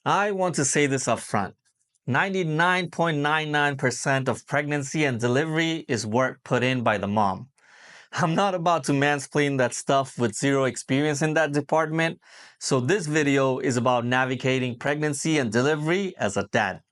I want to say this up front. 99.99% of pregnancy and delivery is work put in by the mom. I'm not about to mansplain that stuff with zero experience in that department, so this video is about navigating pregnancy and delivery as a dad.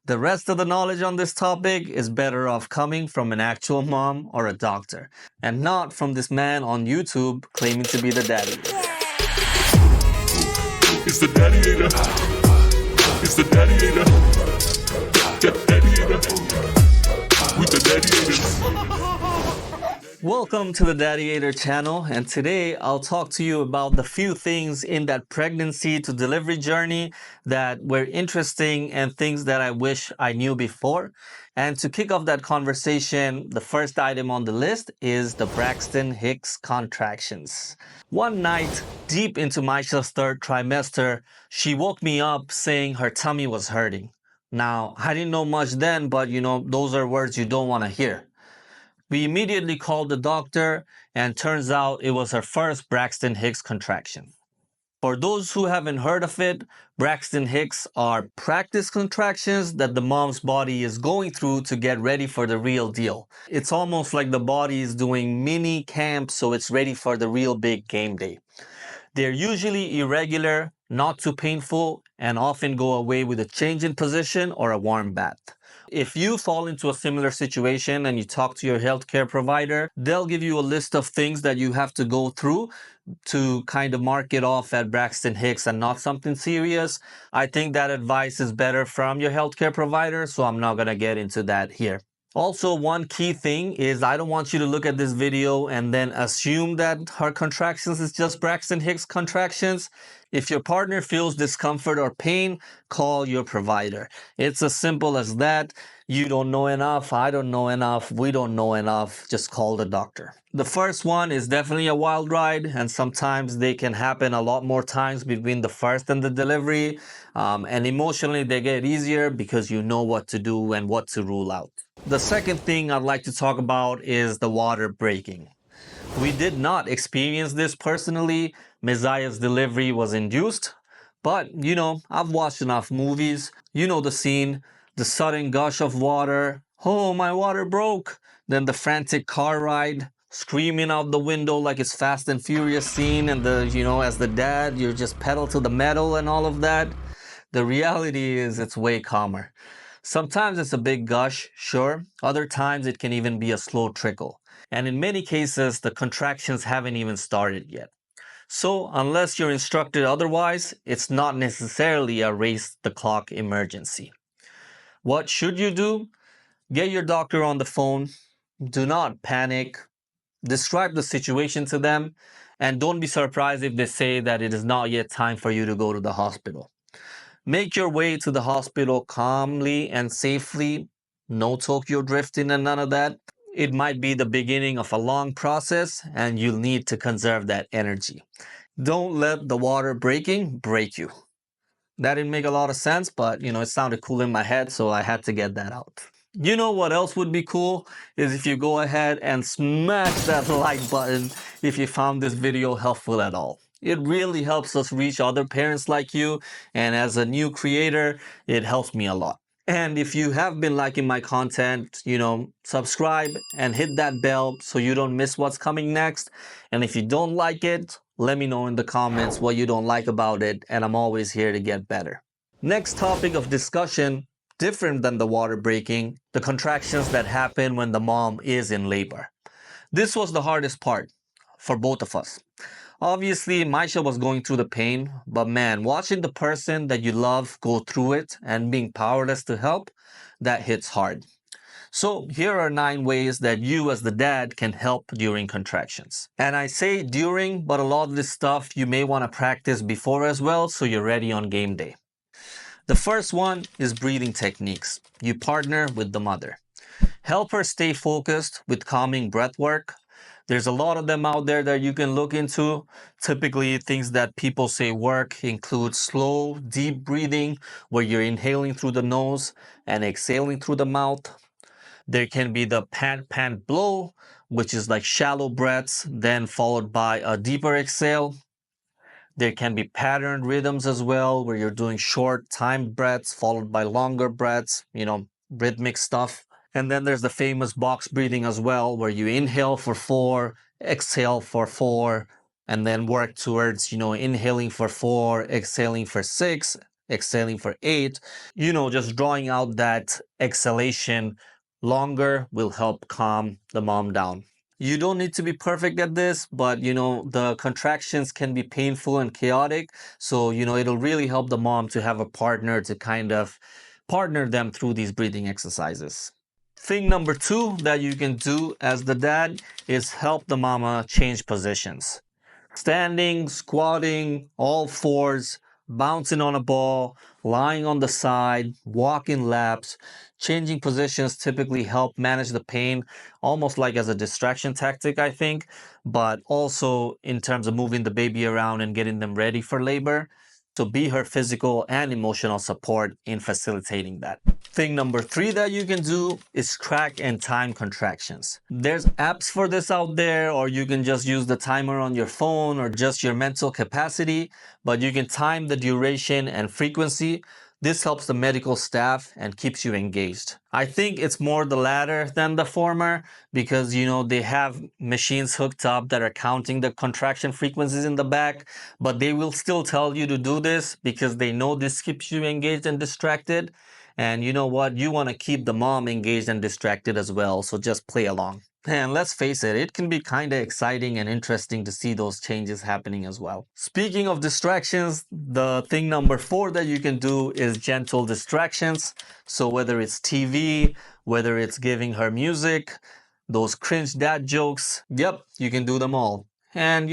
The rest of the knowledge on this topic is better off coming from an actual mom or a doctor, and not from this man on YouTube claiming to be the daddy. It's the Dadiator. It's the Dadiator. Dadiator. With the Dadiators. Welcome to the Dadiator channel, and today I'll talk to you about the few things in that pregnancy to delivery journey that were interesting and things that I wish I knew before. And to kick off that conversation, the first item on the list is the Braxton Hicks contractions. One night, deep into Maisha's third trimester, she woke me up saying her tummy was hurting. Now, I didn't know much then, but those are words you don't want to hear. We immediately called the doctor, and turns out it was her first Braxton Hicks contraction. For those who haven't heard of it, Braxton Hicks are practice contractions that the mom's body is going through to get ready for the real deal. It's almost like the body is doing mini camp so it's ready for the real big game day. They're usually irregular, not too painful, and often go away with a change in position or a warm bath. If you fall into a similar situation and you talk to your healthcare provider, they'll give you a list of things that you have to go through to kind of mark it off at Braxton Hicks and not something serious. I think that advice is better from your healthcare provider, so I'm not going to get into that here. Also, one key thing is I don't want you to look at this video and then assume that her contractions is just Braxton Hicks contractions. If your partner feels discomfort or pain, call your provider. It's as simple as that. You don't know enough, I don't know enough, we don't know enough, just call the doctor. The first one is definitely a wild ride, and sometimes they can happen a lot more times between the first and the delivery. And emotionally they get easier because you know what to do and what to rule out. The second thing I'd like to talk about is the water breaking. We did not experience this personally. Messiah's delivery was induced, but I've watched enough movies. You know the scene, the sudden gush of water. Oh, my water broke. Then the frantic car ride, screaming out the window like it's Fast and Furious scene, and as the dad, you're just pedal to the metal and all of that. The reality is it's way calmer. Sometimes it's a big gush, sure. Other times it can even be a slow trickle. And in many cases, the contractions haven't even started yet. So unless you're instructed otherwise, it's not necessarily a race the clock emergency. What should you do? Get your doctor on the phone. Do not panic. Describe the situation to them. And don't be surprised if they say that it is not yet time for you to go to the hospital. Make your way to the hospital calmly and safely. No Tokyo drifting and none of that. It might be the beginning of a long process and you'll need to conserve that energy. Don't let the water breaking break you. That didn't make a lot of sense, but it sounded cool in my head, so I had to get that out. You know what else would be cool is if you go ahead and smash that like button if you found this video helpful at all. It really helps us reach other parents like you, and as a new creator, it helps me a lot. And if you have been liking my content, subscribe and hit that bell so you don't miss what's coming next. And if you don't like it, let me know in the comments what you don't like about it, and I'm always here to get better. Next topic of discussion, different than the water breaking, the contractions that happen when the mom is in labor. This was the hardest part for both of us. Obviously, Maisha was going through the pain, but man, watching the person that you love go through it and being powerless to help, that hits hard. So here are 9 ways that you as the dad can help during contractions. And I say during, but a lot of this stuff you may want to practice before as well so you're ready on game day. The first one is breathing techniques. You partner with the mother. Help her stay focused with calming breath work. There's a lot of them out there that you can look into. Typically, things that people say work include slow, deep breathing, where you're inhaling through the nose and exhaling through the mouth. There can be the pant, pant, blow, which is like shallow breaths, then followed by a deeper exhale. There can be patterned rhythms as well, where you're doing short timed breaths followed by longer breaths, rhythmic stuff. And then there's the famous box breathing as well, where you inhale for 4, exhale for 4, and then work towards, inhaling for 4, exhaling for 6, exhaling for 8. Just drawing out that exhalation longer will help calm the mom down. You don't need to be perfect at this, but the contractions can be painful and chaotic. So, it'll really help the mom to have a partner to kind of partner them through these breathing exercises. Thing number 2 that you can do as the dad is help the mama change positions. Standing, squatting, all fours, bouncing on a ball, lying on the side, walking laps, changing positions typically help manage the pain, almost like as a distraction tactic, I think, but also in terms of moving the baby around and getting them ready for labor. So be her physical and emotional support in facilitating that. Thing number 3 that you can do is track and time contractions. There's apps for this out there, or you can just use the timer on your phone or just your mental capacity, but you can time the duration and frequency. This helps the medical staff and keeps you engaged. I think it's more the latter than the former because, they have machines hooked up that are counting the contraction frequencies in the back, but they will still tell you to do this because they know this keeps you engaged and distracted. And you know what? You want to keep the mom engaged and distracted as well, so just play along. And let's face it, it can be kind of exciting and interesting to see those changes happening as well. Speaking of distractions, the thing number 4 that you can do is gentle distractions. So whether it's TV, whether it's giving her music, those cringe dad jokes, yep, you can do them all. And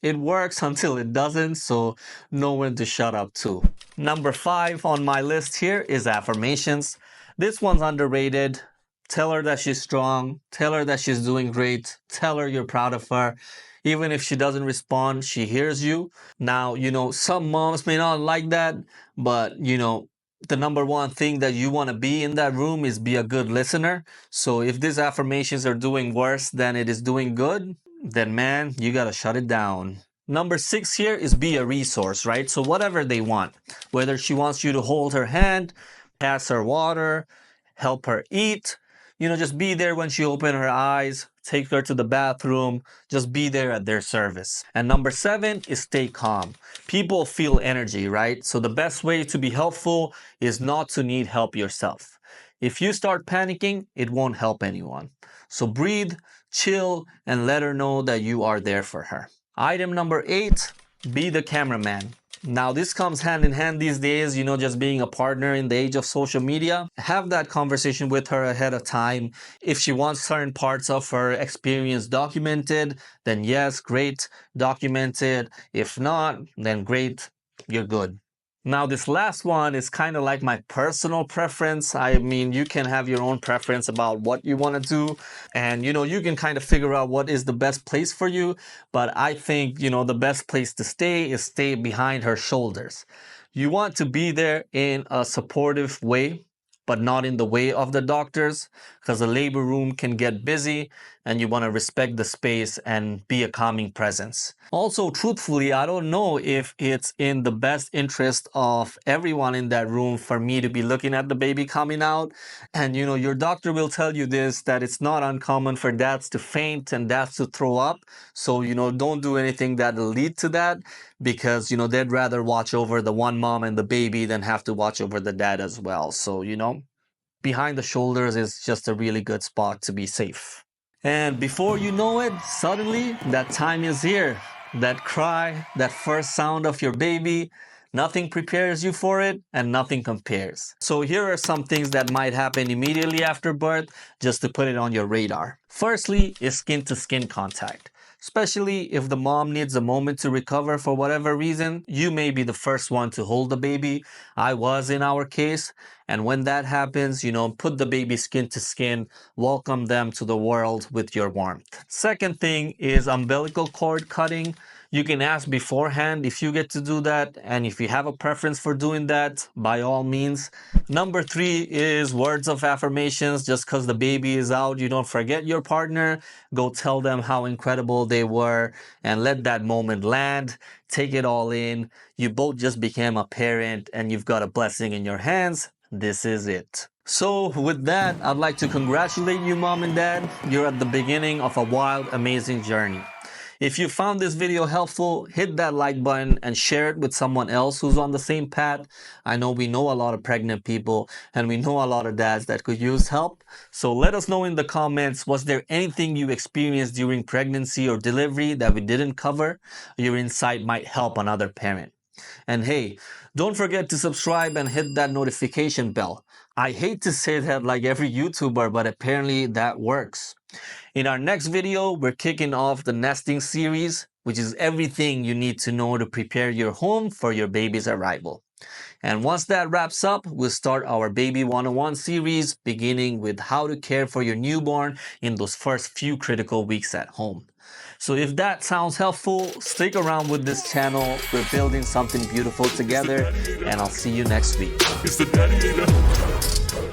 it works until it doesn't, so know when to shut up too. Number 5 on my list here is affirmations. This one's underrated. Tell her that she's strong. Tell her that she's doing great. Tell her you're proud of her. Even if she doesn't respond, she hears you. Now, some moms may not like that, but, the number one thing that you want to be in that room is be a good listener. So if these affirmations are doing worse than it is doing good, then man, you got to shut it down. Number 6 here is be a resource, right? So whatever they want, whether she wants you to hold her hand, pass her water, help her eat, just be there when she opens her eyes, take her to the bathroom, just be there at their service. And number 7 is stay calm. People feel energy, right? So the best way to be helpful is not to need help yourself. If you start panicking, it won't help anyone. So breathe, chill, and let her know that you are there for her. Item number 8, be the cameraman. Now, this comes hand in hand these days, just being a partner in the age of social media. Have that conversation with her ahead of time. If she wants certain parts of her experience documented, then yes, great, documented. If not, then great, you're good. Now, this last one is kind of like my personal preference. I mean, you can have your own preference about what you want to do, and you can kind of figure out what is the best place for you. But I think, the best place to stay is stay behind her shoulders. You want to be there in a supportive way, but not in the way of the doctors, because the labor room can get busy and you want to respect the space and be a calming presence. Also, truthfully, I don't know if it's in the best interest of everyone in that room for me to be looking at the baby coming out. And your doctor will tell you this, that it's not uncommon for dads to faint and dads to throw up. So, don't do anything that'll lead to that, because they'd rather watch over the one mom and the baby than have to watch over the dad as well. So behind the shoulders is just a really good spot to be safe. And before you know it, suddenly that time is here. That cry, that first sound of your baby, nothing prepares you for it and nothing compares. So here are some things that might happen immediately after birth, just to put it on your radar. Firstly is skin to skin contact. Especially if the mom needs a moment to recover for whatever reason, you may be the first one to hold the baby. I was in our case. And when that happens, put the baby skin to skin, welcome them to the world with your warmth. Second thing is umbilical cord cutting. You can ask beforehand if you get to do that, and if you have a preference for doing that, by all means. Number three is words of affirmations. Just because the baby is out, you don't forget your partner. Go tell them how incredible they were and let that moment land. Take it all in. You both just became a parent and you've got a blessing in your hands. This is it. So, with that, I'd like to congratulate you, mom and dad. You're at the beginning of a wild, amazing journey. If you found this video helpful, hit that like button and share it with someone else who's on the same path. I know we know a lot of pregnant people and we know a lot of dads that could use help. So let us know in the comments, was there anything you experienced during pregnancy or delivery that we didn't cover? Your insight might help another parent. And hey, don't forget to subscribe and hit that notification bell. I hate to say that like every YouTuber, but apparently that works. In our next video, we're kicking off the nesting series, which is everything you need to know to prepare your home for your baby's arrival. And once that wraps up, we'll start our Baby 101 series, beginning with how to care for your newborn in those first few critical weeks at home. So if that sounds helpful, stick around with this channel. We're building something beautiful together, and I'll see you next week. It's the Dadiator.